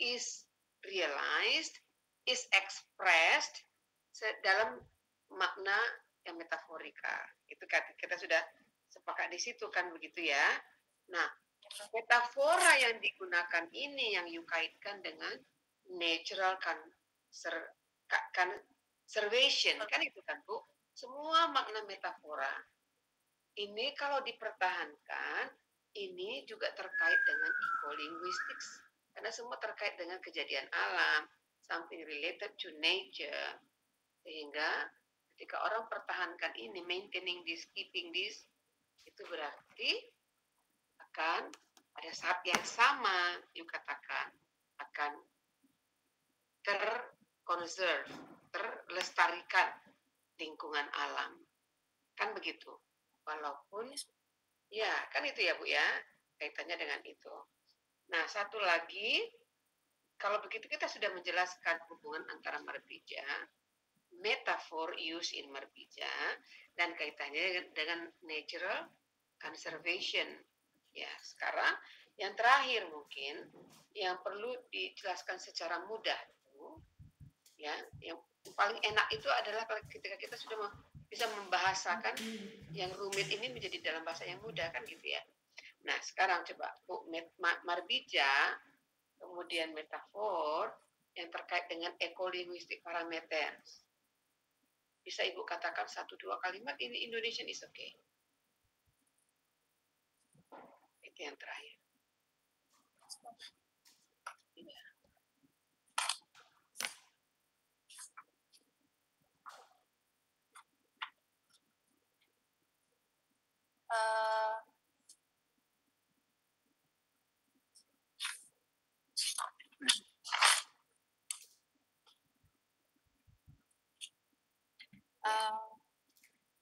is realized, is expressed dalam makna yang metaforika. Itu kan kita sudah sepakat di situ kan, begitu ya. Nah, metafora yang digunakan ini yang you kaitkan dengan natural conservation, kan itu kan Bu? Semua makna metafora ini kalau dipertahankan, ini juga terkait dengan eco-linguistics, karena semua terkait dengan kejadian alam, something related to nature, sehingga ketika orang pertahankan ini, maintaining this, keeping this, itu berarti akan pada saat yang sama, you katakan, akan terkonserv, terlestarikan lingkungan alam. Kan begitu. Walaupun, ya kan itu ya Bu ya, kaitannya dengan itu. Nah, satu lagi, kalau begitu kita sudah menjelaskan hubungan antara Marbija, metafor use in Marbija, dan kaitannya dengan natural conservation. Ya, sekarang yang terakhir mungkin yang perlu dijelaskan secara mudah, ya, yang paling enak itu adalah ketika kita sudah bisa membahasakan yang rumit ini menjadi dalam bahasa yang mudah, kan gitu ya. Nah, sekarang coba Bu, Marbija, kemudian metafor yang terkait dengan eco-linguistic parameters. Bisa Ibu katakan 1-2 kalimat, ini Indonesian is okay. Itu yang terakhir. Ya.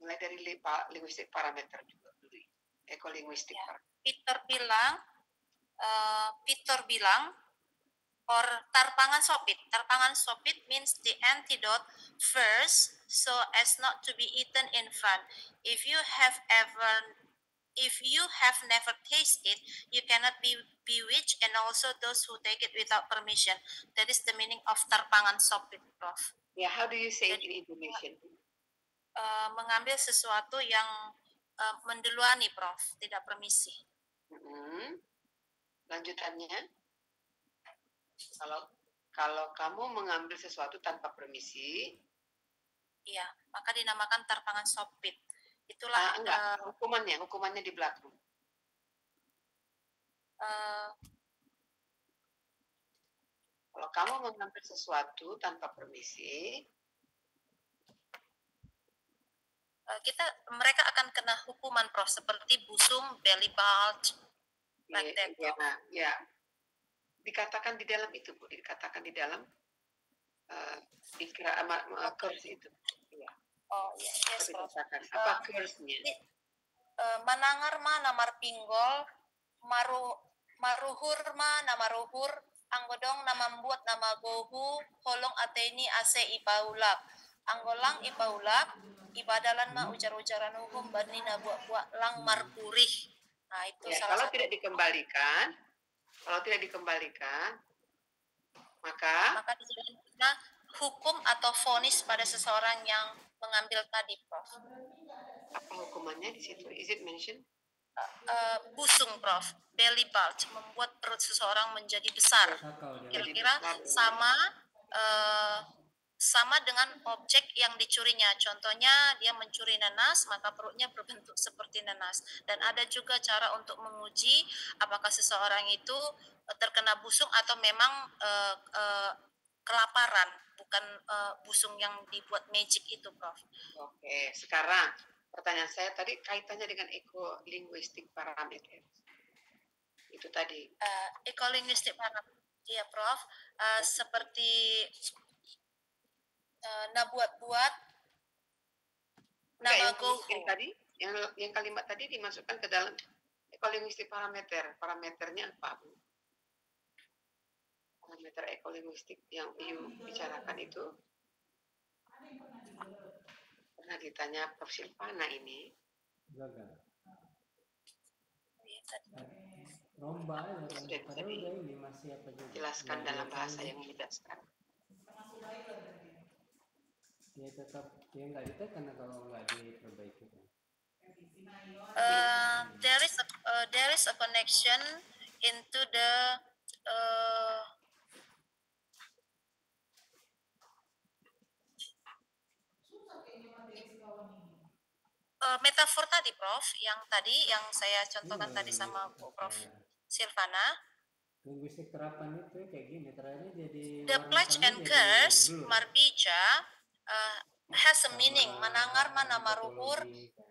Mulai dari linguistik parameter juga dulu, eco-linguistik ya. parameter. Peter bilang, or tarpangan sopit means the antidote first, so as not to be eaten in front. If you have never tasted, you cannot be bewitched, and also those who take it without permission. That is the meaning of tarpangan sopit, Prof. Yeah, how do you say it in Indonesian? Mengambil sesuatu yang menduluani, Prof, tidak permisi. Lanjutannya, kalau kamu mengambil sesuatu tanpa permisi, iya, maka dinamakan tarpangan sopit. Itulah hukumannya di belakang. Kalau kamu mengambil sesuatu tanpa permisi, mereka akan kena hukuman, Prof, seperti busung, belly bulge, like that, Prof. Ya, dikatakan di dalam itu, Bu, dikatakan di dalam curse itu. Ya. Oh iya, yes, Prof. Apa curse-nya? Manangar ma namar pinggol, maruhur ma nama ruhur, anggodong nama membuat nama gohu, holong ateni ase ipaulak, anggolang ipaulak, ibadalan ma ujar-ujaran hukum banina buat lang marpurih. Nah, itu ya, salah kalau satu. Tidak dikembalikan, maka dijalankan hukum atau vonis pada seseorang yang mengambil tadi, Prof. Apa hukumannya di situ? Is it mentioned? Busung, Prof, belly bulge, membuat perut seseorang menjadi besar. Kira-kira sama dengan objek yang dicurinya. Contohnya dia mencuri nanas, maka perutnya berbentuk seperti nanas. Dan ada juga cara untuk menguji apakah seseorang itu terkena busung atau memang kelaparan, bukan busung yang dibuat magic itu, Prof. Oke, sekarang pertanyaan saya tadi kaitannya dengan eco-linguistic parameter. Itu tadi. Eco-linguistic parameter, iya, Prof. Seperti buat nama gohu. Yang kalimat tadi dimasukkan ke dalam eco-linguistic parameter. Parameternya apa, Bu? Parameter eco-linguistic yang you bicarakan itu pernah ditanya Prof. Silvana ini. Romba aja kan. Sudah bisa Padahal udah ini masih apa juga. dijelaskan Ya, dalam biasa bahasa aja. yang mudah sekali. Ya tetap ya nggak ditekan kalau nggak diperbaiki kan. There is a connection into the metafor tadi, Prof, yang saya contohkan tadi sama Prof Silvana. Linguistik terapan itu kayak gini, terakhirnya jadi The pledge and curse marbija has a meaning. Manangar mana maruhur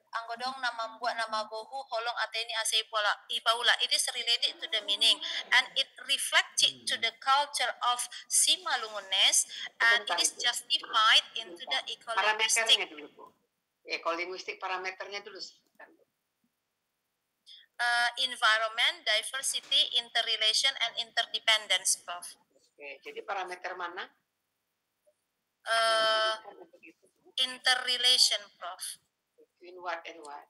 anggodong nama buat nama gohu holong ateni ase ipaula. It is related to the meaning and it reflected to the culture of Simalungunes and it is justified into the ecolinguistic. Parameternya dulu, Bu. Ekolinguistik parameternya dulu. Environment, diversity, interrelation, and interdependence, Prof. Oke, jadi parameter mana? Interrelation, Prof. Between what and what?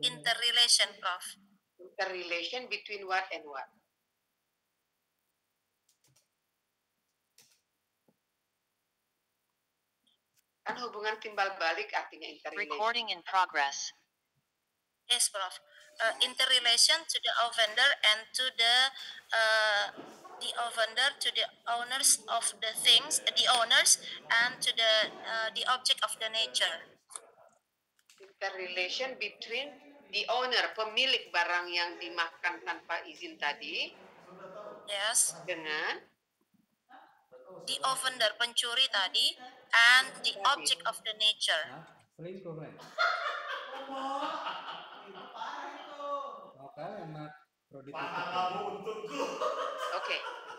Interrelation, Prof. Interrelation between what and what? Kan hubungan timbal balik artinya interrelation. Recording in progress. Yes, Prof. Interrelation to the offender and to the offender to the owners of the things, the owners and to the object of the nature. Interrelation between the owner, pemilik barang yang dimakan tanpa izin tadi, yes, dengan the offender, pencuri tadi, and the object of the nature. Selingkuh kan?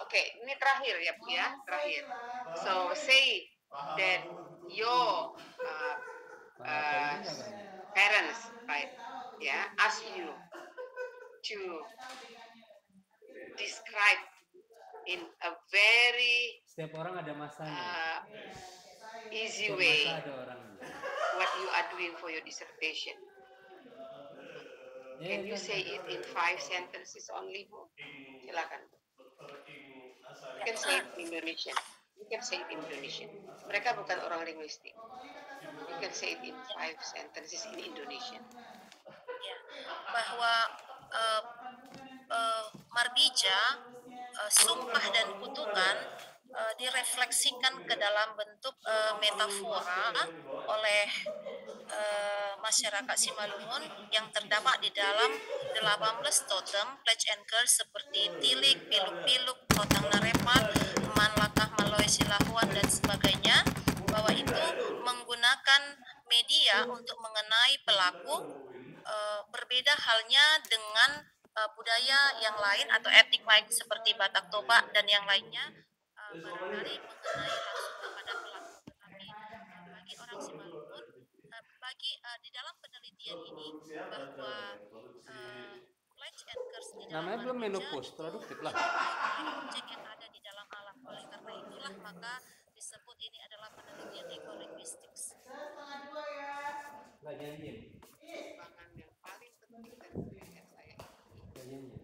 Oke, ini terakhir ya Bu ya, terakhir. So say that your parents, right, ask you to describe in a very setiap orang ada masanya. Easy way ada orang. What you are doing for your dissertation. Can you say it in 5 sentences only, Bu? Silakan. You can say it in Indonesian. You can say it in Indonesian. Mereka bukan orang linguistik. You can say it in 5 sentences in Indonesian. Ya, bahwa marbija, sumpah dan kutukan direfleksikan ke dalam bentuk metafora oleh masyarakat Simalungun yang terdapat di dalam 18 totem pledge and curse seperti tilik, piluk-piluk, potang narepat, man lakah maloi silahuan dan sebagainya, bahwa itu menggunakan media untuk mengenai pelaku. Berbeda halnya dengan budaya yang lain atau etnik lain seperti Batak Toba dan yang lainnya, barangkali mengenai langsung kepada pelaku. Tetapi bagi orang Simalungun, di dalam penelitian ini bahwa pledge and curse di dalam namanya belum menopause, itu produktif lah. objek yang ada di dalam alam. Oleh karena itulah maka disebut ini adalah penelitian ekolinguistics. Nggak janjiin. Pangan yang paling penting dari penelitian saya. Nggak janjiin.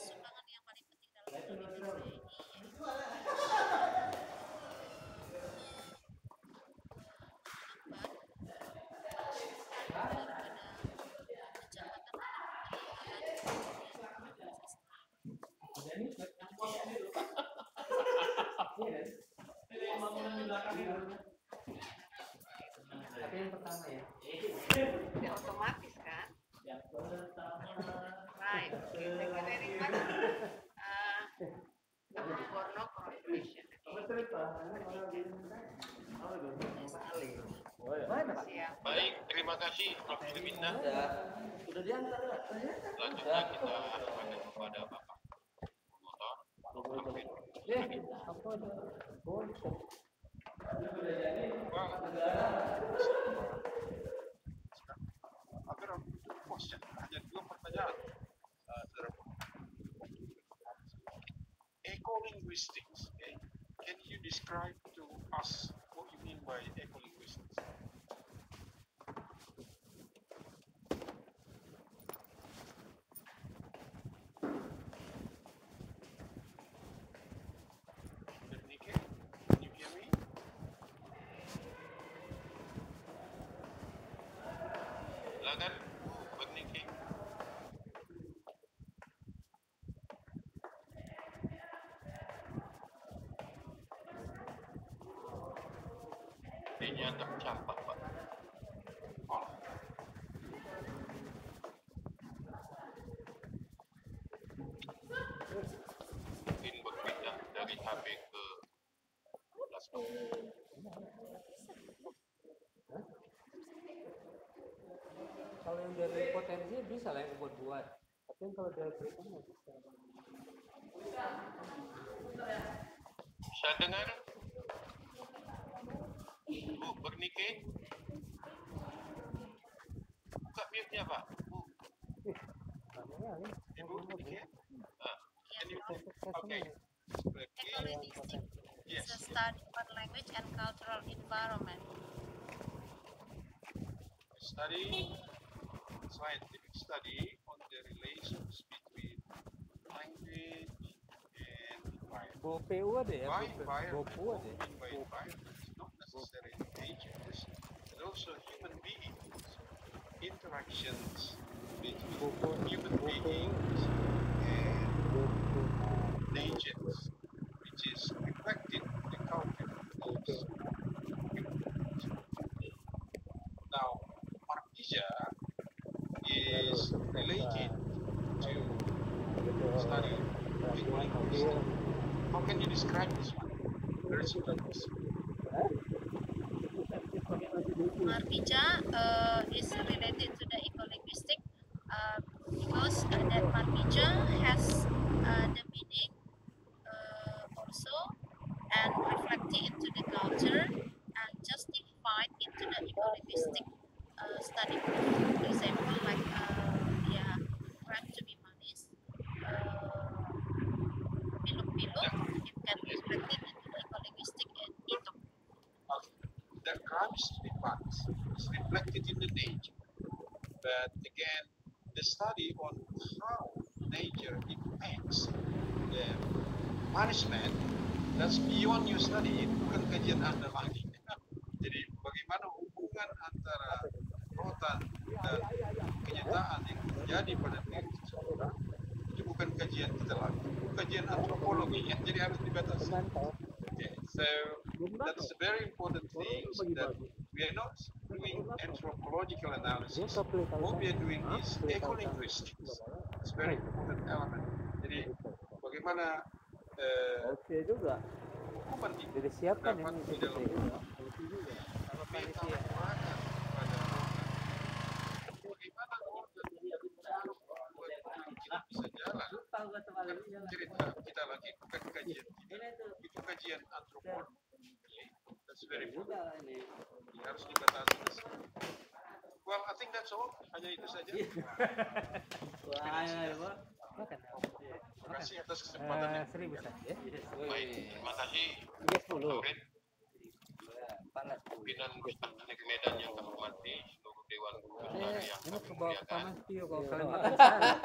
Sumbangan yang paling penting dalam penelitian saya ini Tapi yang pertama ya. Tidak otomatis kan? Right. Thank you very much. Dr. Borno Corporation. Siap. Baik, terima kasih Prof. Irwinda. Sudah diantar ya? Selanjutnya kita akan kepada Bapak Motor. Apa ada? Hanya 2 pertanyaan. Ecolinguistics. Okay. Can you describe to us what you mean by ecolinguistics? Hanya tercampur, Pak. Oh, mungkin berpindah dari HP ke laptop. Kalau yang dari potensi bisa lah yang buat. Tapi yang kalau dari berita nggak bisa. Saya dengar Bu Bernike. Buka mute-nya, Pak. Bu, Ibu Bernike. Can you okay. Ecolinguistic Yes. is a study on language and cultural environment. Study, scientific study on the relations between language and environment. BOPU ada ya? By environment, BOPU what ada we ya? mean by environment is not necessarily natures, but also human beings, interactions between human beings and natures, which is reflected in the culture of those humans. Now, Marquisia is related to study ecolinguistics. How can you describe this one? Very simple. Marpija is related to the ecolinguistic because that Marpija has the meaning also and reflected into the culture and justified into the ecolinguistic study. For example, like crime to be manis, piluk-piluk, it can be reflected into the ecolinguistic and itok. The crimes to be punished is reflected in the nature. But again, the study on how nature impacts the punishment, that's beyond your study, itu bukan kajian Anda lagi. Jadi bagaimana hubungan antara rotan dan kenyataan yang terjadi pada diri seseorang, itu bukan kajian kita lagi, itu kajian antropologi ya, jadi harus dibatasi. Okay, so that's a very important thing that we are not doing anthropological analysis. What we are doing is ecolinguistics. It's a very important element. Jadi bagaimana Oke juga. hukuman Jadi siapkan dapat ini di dalam panitia. mengatakan kepada orang bagaimana organ membuat kita bisa jalan. Bukan cerita kita lagi, bukan kajian kita. Itu kajian antropologi. That's very important. Harus dibatasi. Well, I think that's all. Hanya itu saja. Terima kasih atas kesempatannya. 1000 saja. Baik, terima kasih. 10. Aurin, pimpinan Mustaknik Medan yang kami hormati, seluruh Dewan Guru Besar yang Ini kami ke bawah ke muliakan. Mas Tio kalau kalian makan sehari.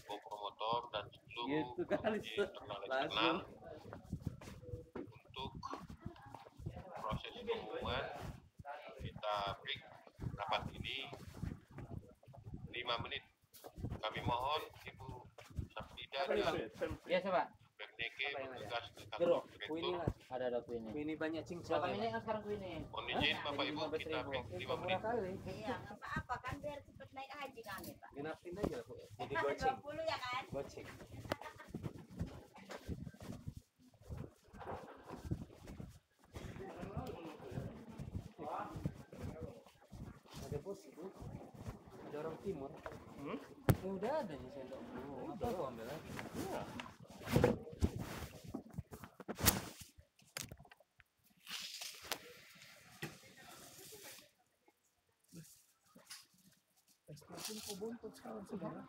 Promotor dan seluruh Gitu kan, komisi internal eksternal untuk proses pengumuman kita break rapat ini 5 menit. Kami mohon Ibu Safrida dan Biasa, Pak. Berneke bertugas ke kantor direktur. Ada kuini banyak cincang. Berapa ini kan sekarang kuini? Mohon izin Bapak Ibu kita break 5 menit. Kali. Iya, nggak apa-apa kan biar cepet naik haji kami, Pak. Genapin aja, Bu. Jadi goceng. 20 ya kan? Goceng. Ada bos itu. Ada orang timur. Ya udah ada di sendok. Apa gua ambil lagi? Iya. Semakin kau bontot sekarang, saudara.